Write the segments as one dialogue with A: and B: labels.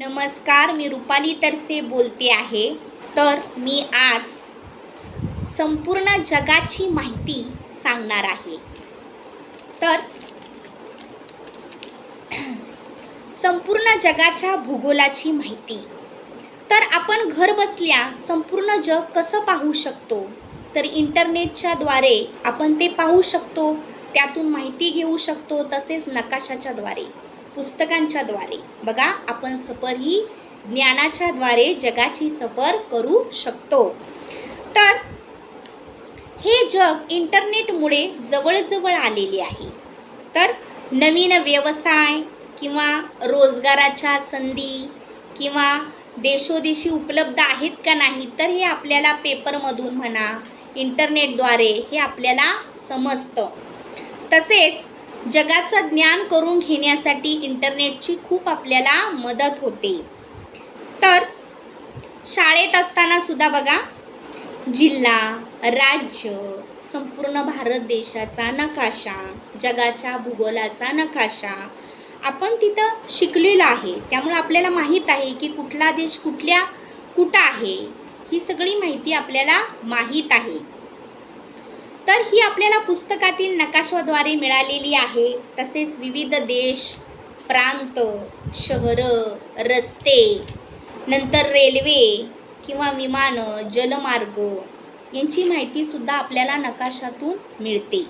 A: नमस्कार, मी रुपाली तरसे बोलते आहे. तर मी आज संपूर्ण जगाची माहिती सांगणार आहे. तर संपूर्ण जगाच्या भूगोलाची माहिती. तर आपण घर बसल्या संपूर्ण जग कसं पाहू शकतो? तर इंटरनेटच्या द्वारे आपण ते पाहू शकतो, त्यातून माहिती घेऊ शकतो. तसेच नकाशाच्या द्वारे, पुस्तकांच्या द्वारे. बघा, आपण सफर ही ज्ञानाच्या द्वारे जगाची सफर करू शकतो. तर हे जग इंटरनेटमुळे जवळजवळ आलेले आहे. तर नवीन व्यवसाय किंवा रोजगाराच्या संधी किंवा देशोदेशी उपलब्ध आहेत का नाही, तर हे आपल्याला पेपरमधून म्हणा, इंटरनेटद्वारे हे आपल्याला समजतं. तसेच जगाचं ज्ञान करून घेण्यासाठी इंटरनेटची खूप आपल्याला मदत होते. तर शाळेत असताना सुद्धा बघा, जिल्हा, राज्य, संपूर्ण भारत देशाचा नकाशा, जगाच्या भूगोलाचा नकाशा आपण तिथं शिकलेलं आहे. त्यामुळे आपल्याला माहीत आहे की कुठला देश कुठं आहे, ही सगळी माहिती आपल्याला माहीत आहे. तर ही आपल्याला पुस्तकातील नकाशाद्वारे मिळालेली आहे. तसेच विविध देश, प्रांत, शहरं, रस्ते, नंतर रेल्वे किंवा विमानं, जलमार्ग यांची माहितीसुद्धा आपल्याला नकाशातून मिळते,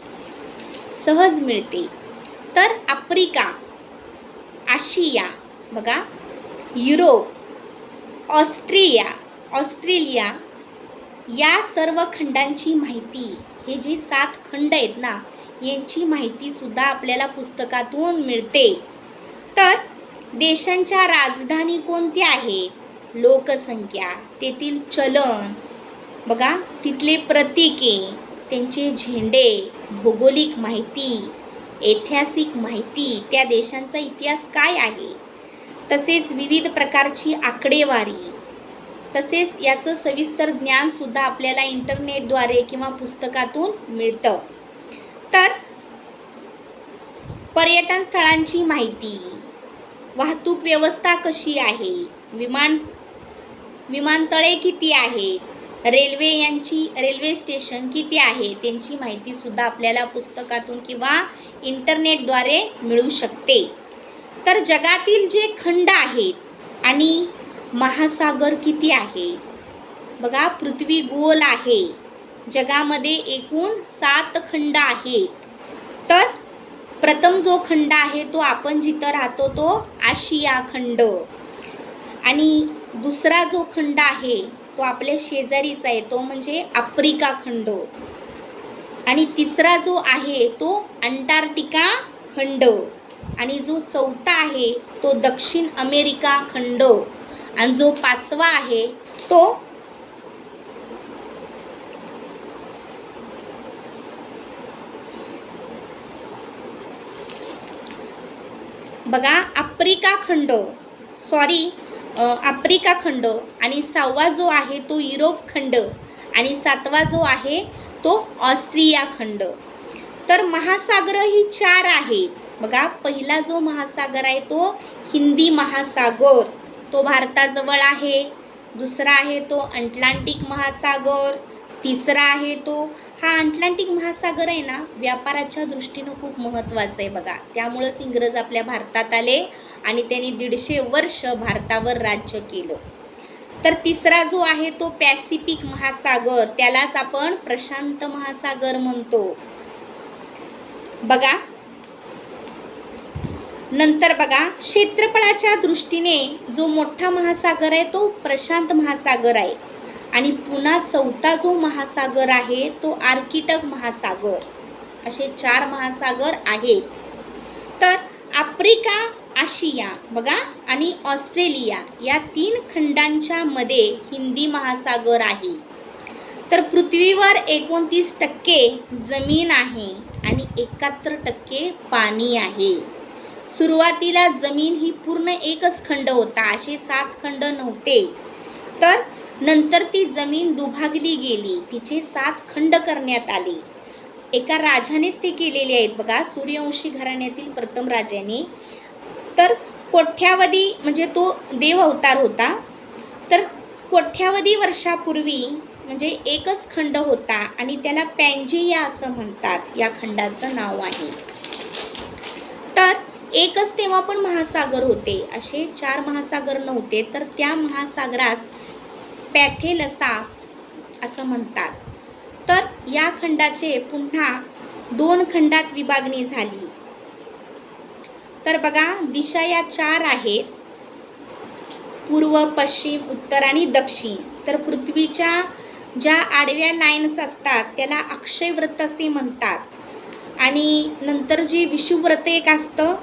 A: सहज मिळते. तर आफ्रिका, आशिया, बघा, युरोप, ऑस्ट्रेलिया या सर्व खंडांची माहिती, हे जे 7 खंड आहेत ना, यांची माहितीसुद्धा आपल्याला पुस्तकातून मिळते. तर देशांच्या राजधानी कोणत्या आहेत, लोकसंख्या, तेथील चलन, बघा, तिथले प्रतीके, त्यांचे झेंडे, भौगोलिक माहिती, ऐतिहासिक माहिती, त्या देशांचा इतिहास काय आहे, तसेच विविध प्रकारची आकडेवारी, तसेच याचं सविस्तर ज्ञानसुद्धा आपल्याला इंटरनेटद्वारे किंवा पुस्तकातून मिळतं. तर पर्यटन स्थळांची माहिती, वाहतूक व्यवस्था कशी आहे, विमानतळे किती आहेत, रेल्वे स्टेशन किती आहे, त्यांची माहितीसुद्धा आपल्याला पुस्तकातून किंवा इंटरनेटद्वारे मिळू शकते. तर जगातील जे खंड आहेत आणि महासागर किती आहे, बघा, पृथ्वी गोल आहे. जगामध्ये एकूण 7 खंड आहेत. तर प्रथम जो खंड आहे तो आपण जिथं राहतो तो आशिया खंड, आणि दुसरा जो खंड आहे तो आपल्या शेजारीचा आहे, तो म्हणजे आफ्रिका खंड, आणि तिसरा जो आहे तो अंटार्क्टिका खंड, आणि जो चौथा आहे तो दक्षिण अमेरिका खंड, आणि जो 5वा आहे तो बघा आफ्रिका खंड, आफ्रिका खंड, आणि 6वा जो आहे तो युरोप खंड, आणि 7वा जो आहे तो ऑस्ट्रेलिया खंड. तर महासागर ही 4 आहेत. बघा, पहिला जो महासागर आहे तो हिंदी महासागर, तो भारताजवळ आहे. दुसरा आहे तो अटलांटिक महासागर. तिसरा आहे तो हा अटलांटिक महासागर आहे ना, व्यापाराच्या दृष्टीनं खूप महत्त्वाचं आहे. बघा, त्यामुळंच इंग्रज आपल्या भारतात आले आणि त्यांनी 150 वर्ष भारतावर राज्य केलं. तर तिसरा जो आहे तो पॅसिफिक महासागर, त्यालाच आपण प्रशांत महासागर म्हणतो. बघा, नंतर बघा, क्षेत्रफळाच्या दृष्टीने जो मोठा महासागर आहे तो प्रशांत महासागर आहे, आणि पुन्हा चौथा जो महासागर आहे तो आर्क्टिक महासागर. असे 4 महासागर आहेत. तर आफ्रिका, आशिया, बघा, आणि ऑस्ट्रेलिया या 3 खंडांच्या मध्ये हिंदी महासागर आहे. तर पृथ्वीवर 29% जमीन आहे आणि 71% पाणी आहे. सुरुवातीला जमीन ही पूर्ण एकच खंड होता, असे 7 खंड नव्हते. तर नंतर ती जमीन दुभागली गेली, तिचे 7 खंड करण्यात आले. एका राजानेच ते केलेले आहेत. बघा, सूर्यवंशी घराण्यातील प्रथम राजाने. तर कोट्यावधी म्हणजे तो देव अवतार होता. तर कोट्यावधी वर्षापूर्वी म्हणजे एकच खंड होता आणि त्याला पॅन्जेया असं म्हणतात, या खंडाचं नाव आहे. तर एकच तेव्हा पण महासागर होते, असे 4 महासागर नव्हते. तर त्या महासागरास पॅथेलसा असं म्हणतात. तर या खंडाचे पुन्हा 2 खंडात विभागणी झाली. तर बघा, दिशा या 4 आहेत, पूर्व, पश्चिम, उत्तर आणि दक्षिण. तर पृथ्वीच्या ज्या आडव्या लाईन्स असतात त्याला अक्षयव्रत असे म्हणतात. आणि नंतर जे विषुवव्रत एक असतं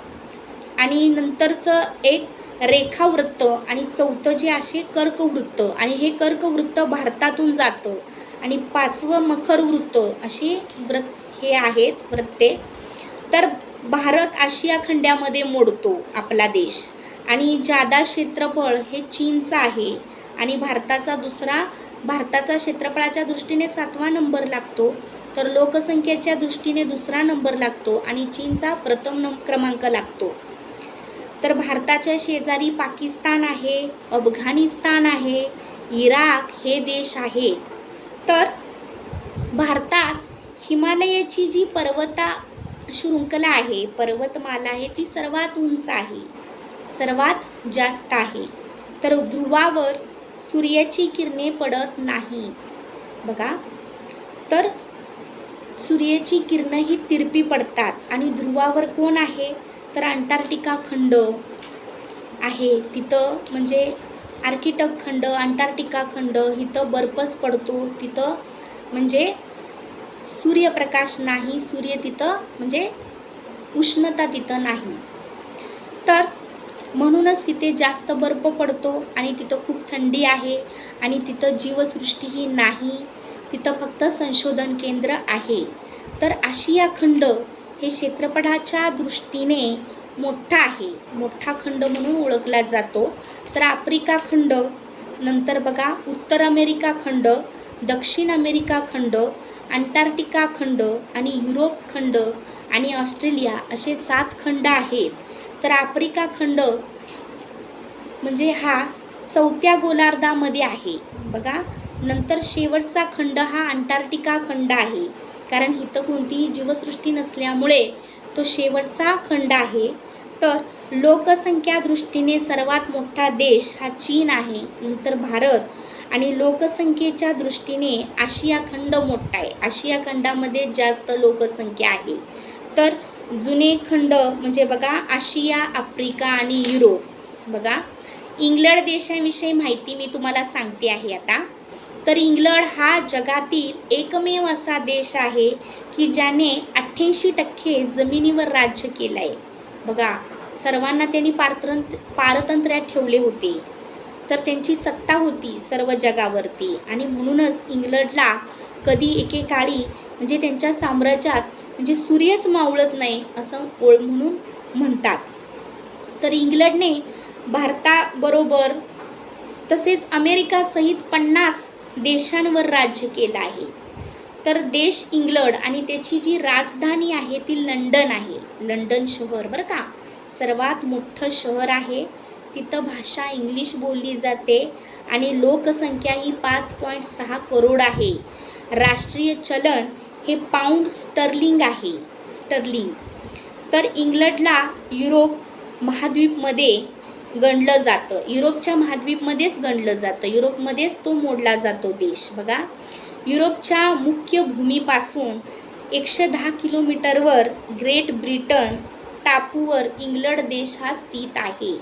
A: आणि नंतरचं एक रेखावृत्त आणि चौथं जे असे कर्कवृत्त, आणि हे कर्कवृत्त भारतातून जातं. आणि 5वं मकरवृत्त, अशी हे आहेत वृत्ते. तर भारत आशिया खंडामध्ये मोडतो आपला देश. आणि जादा क्षेत्रफळ हे चीनचं आहे आणि भारताचा क्षेत्रफळाच्या दृष्टीने 7वा नंबर लागतो. तर लोकसंख्येच्या दृष्टीने 2रा नंबर लागतो आणि चीनचा प्रथम क्रमांक लागतो. तर भारताच्या शेजारी पाकिस्तान आहे, अफगाणिस्तान आहे, इराक हे देश आहेत. तर भारतात हिमालयाची जी शृंखला आहे, पर्वतमाला आहे, ती सर्वात उंच आहे, सर्वात जास्त आहे. तर ध्रुवावर सूर्याची किरणे पडत नाही. बघा, तर सूर्याची किरणं ही तिरपी पडतात. आणि ध्रुवावर कोण आहे, तर अंटार्क्टिका खंड आहे, तिथं म्हणजे आर्क्टिक खंड, अंटार्क्टिका खंड, इथं बर्फच पडतो. तिथं म्हणजे सूर्यप्रकाश नाही, सूर्य तिथं म्हणजे उष्णता तिथं नाही. तर म्हणूनच तिथे जास्त बर्फ पडतो आणि तिथं खूप थंडी आहे आणि तिथं जीवसृष्टीही नाही, तिथं फक्त संशोधन केंद्र आहे. तर आशिया खंड हे क्षेत्रफळाच्या दृष्टीने मोठा आहे, मोठा खंड म्हणून ओळखला जातो. तर आफ्रिका खंड, नंतर बघा उत्तर अमेरिका खंड, दक्षिण अमेरिका खंड, अंटार्क्टिका खंड आणि युरोप खंड आणि ऑस्ट्रेलिया असे 7 खंड आहेत. तर आफ्रिका खंड म्हणजे हा 4थ्या गोलार्धामध्ये आहे. बघा, नंतर शेवटचा खंड हा अंटार्क्टिका खंड आहे, कारण इथं कोणतीही जीवसृष्टी नसल्यामुळे तो शेवटचा खंड आहे. तर लोकसंख्या दृष्टीने सर्वात मोठा देश हा चीन आहे, नंतर भारत, आणि लोकसंख्येच्या दृष्टीने आशिया खंड मोठा आहे. आशिया खंडामध्ये जास्त लोकसंख्या आहे. तर जुने खंड म्हणजे बघा आशिया, आफ्रिका आणि युरोप. बघा, इंग्लंड देशाविषयी माहिती मी तुम्हाला सांगते आहे आता. तर इंग्लंड हा जगातील एकमेव असा देश आहे की ज्याने 88% जमिनीवर राज्य केलं आहे. बघा, सर्वांना त्यांनी पारतंत्र्यात ठेवले होते. तर त्यांची सत्ता होती सर्व जगावरती आणि म्हणूनच इंग्लंडला कधी एकेकाळी म्हणजे त्यांच्या साम्राज्यात म्हणजे सूर्यच मावळत नाही असं म्हणून म्हणतात. तर इंग्लंडने भारताबरोबर तसेच अमेरिकासहित 50 देशांवर राज्य केलं आहे. तर देश इंग्लंड आणि त्याची जी राजधानी आहे ती लंडन आहे. लंडन शहर बरं का, सर्वात मोठं शहर आहे. तिथं भाषा इंग्लिश बोलली जाते आणि लोकसंख्या ही 5.6 करोड आहे. राष्ट्रीय चलन हे पाऊंड स्टर्लिंग आहे, स्टर्लिंग. तर इंग्लंडला युरोप महाद्वीपमध्ये गणलं जातं, युरोपच्या महाद्वीपमध्येच गणलं जातं, युरोपमध्येच तो मोडला जातो देश. बघा, युरोपच्या मुख्य भूमीपासून 110 किलोमीटरवर ग्रेट ब्रिटन टापूवर इंग्लंड देश हा स्थित आहे.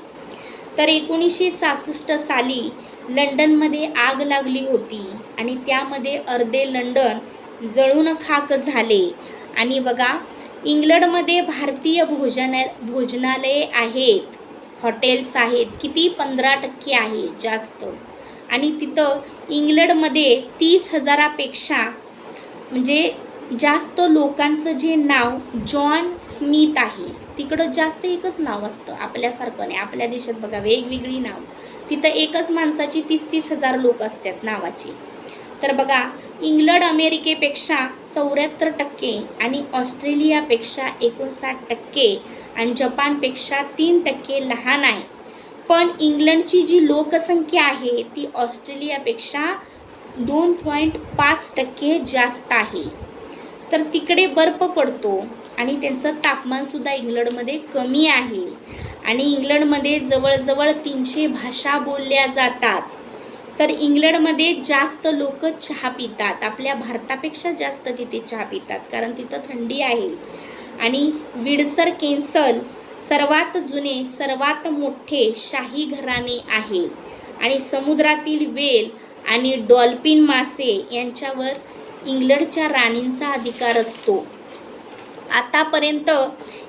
A: तर 1966 साली लंडनमध्ये आग लागली होती आणि त्यामध्ये अर्धे लंडन जळून खाक झाले. आणि बघा, इंग्लंडमध्ये भारतीय भोजनालये आहेत, हॉटेल्स आहेत, किती 15% आहे जास्त. आणि तिथं इंग्लंडमध्ये 30,000पेक्षा म्हणजे जास्त लोकांचं जे नाव जॉन स्मिथ आहे. तिकडं जास्त एकच नाव असतं, आपल्यासारखं नाही. आपल्या देशात बघा वेगवेगळी नाव, तिथं एकच माणसाची 30,000 लोक असतात नावाची. तर बघा, इंग्लंड अमेरिकेपेक्षा 74% आणि ऑस्ट्रेलियापेक्षा 59% आणि जपानपेक्षा 3% लहान आहे. पण इंग्लंडची जी लोकसंख्या आहे ती ऑस्ट्रेलियापेक्षा 2.5% जास्त आहे. तर तिकडे बर्फ पडतो आणि त्यांचं तापमानसुद्धा इंग्लंडमध्ये कमी आहे. आणि इंग्लंडमध्ये जवळजवळ 300 भाषा बोलल्या जातात. तर इंग्लंडमध्ये जास्त लोक चहा पितात, आपल्या भारतापेक्षा जास्त तिथे चहा पितात, कारण तिथं थंडी आहे. आणि विंडसर कॅसल सर्वात जुने सर्वात मोठे शाही घराणे आहे. आणि समुद्रातील व्हेल आणि डॉल्फिन मासे यांच्यावर इंग्लंडच्या राणींचा अधिकार असतो. आतापर्यंत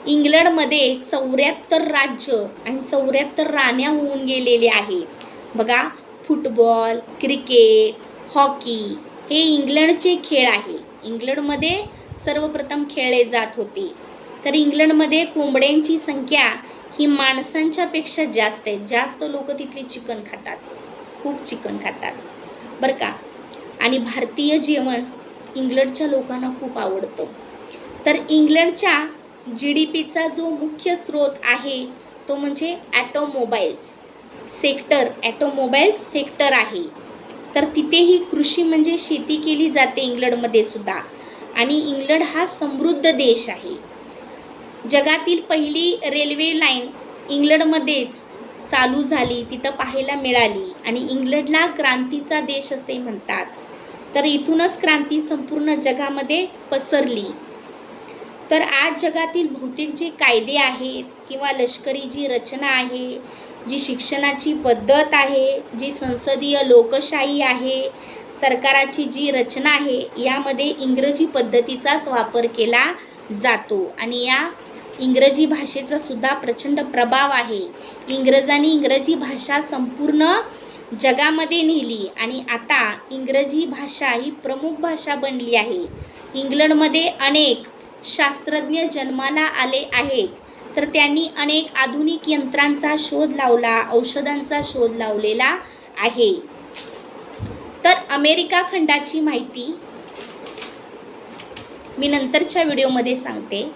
A: इंग्लंडमध्ये 74 राज्य आणि 74 राण्या होऊन गेलेल्या आहेत. बघा, फुटबॉल, क्रिकेट, हॉकी हे इंग्लंडचे खेळ आहे. इंग्लंडमध्ये सर्वप्रथम खेळले जात होते. तर इंग्लंडमध्ये कोंबड्यांची संख्या ही माणसांच्या पेक्षा जास्त आहे. जास्त लोक तिथले चिकन खातात, खूप चिकन खातात बरं का. आणि भारतीय जेवण इंग्लंडच्या लोकांना खूप आवडतं. तर इंग्लंडच्या GDPचा जो मुख्य स्रोत आहे तो म्हणजे ॲटोमोबाईल्स सेक्टर आहे. तर तिथेही कृषी म्हणजे शेती केली जाते इंग्लंडमध्ये सुद्धा. आणि इंग्लंड हा समृद्ध देश आहे. जगातील पहिली रेल्वे लाईन इंग्लंडमध्येच चालू झाली, तिथं पाहायला मिळाली. आणि इंग्लंडला क्रांतीचा देश असे म्हणतात. तर इथूनच क्रांती संपूर्ण जगामध्ये पसरली. तर आज जगातील बहुतेक जे कायदे आहेत किंवा लष्करी जी रचना आहे, जी शिक्षणाची पद्धत आहे, जी संसदीय लोकशाही आहे, सरकाराची जी रचना आहे, यामध्ये इंग्रजी पद्धतीचाच वापर केला जातो. आणि या इंग्रजी भाषेचा सुद्धा प्रचंड प्रभाव आहे. इंग्रजांनी इंग्रजी भाषा संपूर्ण जगामध्ये नेली आणि आता इंग्रजी भाषा ही प्रमुख भाषा बनली आहे. इंग्लंडमध्ये अनेक शास्त्रज्ञ जन्माला आले आहेत. तर त्यांनी अनेक आधुनिक यंत्रांचा शोध लावला, औषधांचा शोध लावलेला आहे. तर अमेरिका खंडाची माहिती मी नंतरच्या व्हिडिओमध्ये सांगते.